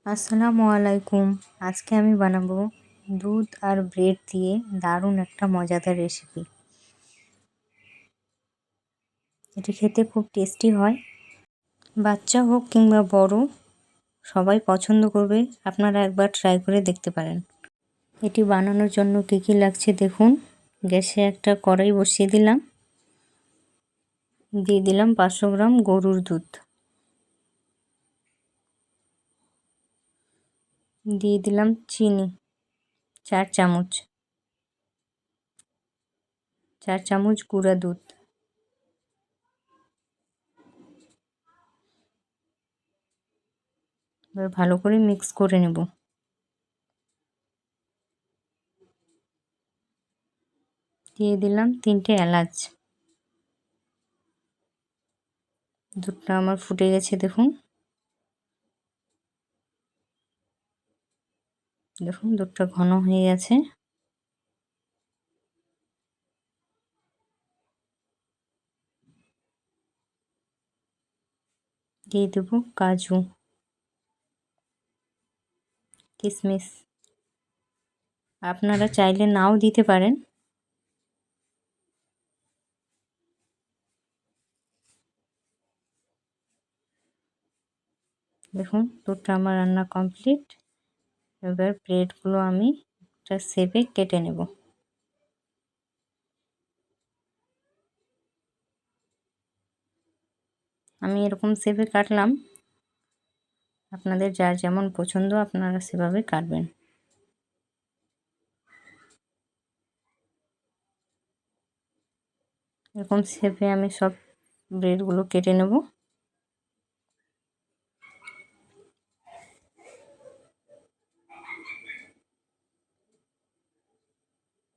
আসসালামু আলাইকুম। আজকে আমি বানাবো দুধ আর ব্রেড দিয়ে দারুণ একটা মজাদার রেসিপি। এটি খেতে খুব টেস্টি হয়। বাচ্চা হোক কিংবা বড়, সবাই পছন্দ করবে। আপনারা একবার ট্রাই করে দেখতে পারেন। এটি বানানোর জন্য কী কী লাগছে দেখুন। গ্যাসে একটা কড়াই বসিয়ে দিলাম। দিয়ে দিলাম 500 গ্রাম গরুর দুধ। দিয়ে দিলাম চিনি 4 চামচ, 4 চামচ গুঁড়া দুধ। এবার ভালো করে মিক্স করে নেব। দিয়ে দিলাম 3টে এলাচ। দুধটা আমার ফুটে গেছে দেখুন। দেখুন দুধটা ঘন হয়ে গেছে। দিয়ে দেব কাজু, কিশমিশ। আপনারা চাইলে নাও দিতে পারেন। দেখুন দুধটা আমার রান্না কমপ্লিট। এবার ব্রেডগুলো আমি একটা শেপে কেটে নেব। আমি এরকম শেপে কাটলাম। আপনাদের যার যেমন পছন্দ আপনারা সেভাবে কাটবেন। এরকম শেপে আমি সব ব্রেডগুলো কেটে নেব।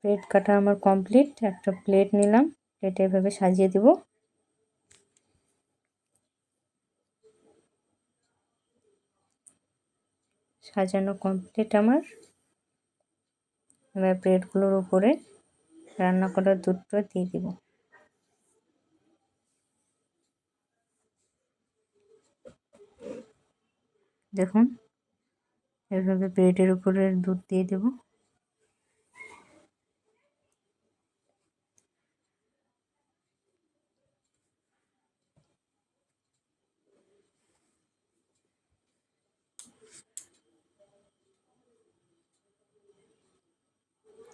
ব্রেড কাটা আমার কমপ্লিট। একটা প্লেট নিলাম, প্লেটে এভাবে সাজিয়ে দেব। সাজানো কমপ্লিট আমার। এবার ব্রেডগুলোর উপরে রান্না করা দুধটা দিয়ে দেব। দেখুন এভাবে ব্রেডের উপরে দুধ দিয়ে দেব।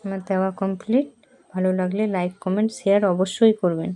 আমার দেওয়া কমপ্লিট। ভালো লাগলে লাইক, কমেন্ট, শেয়ার অবশ্যই করবেন।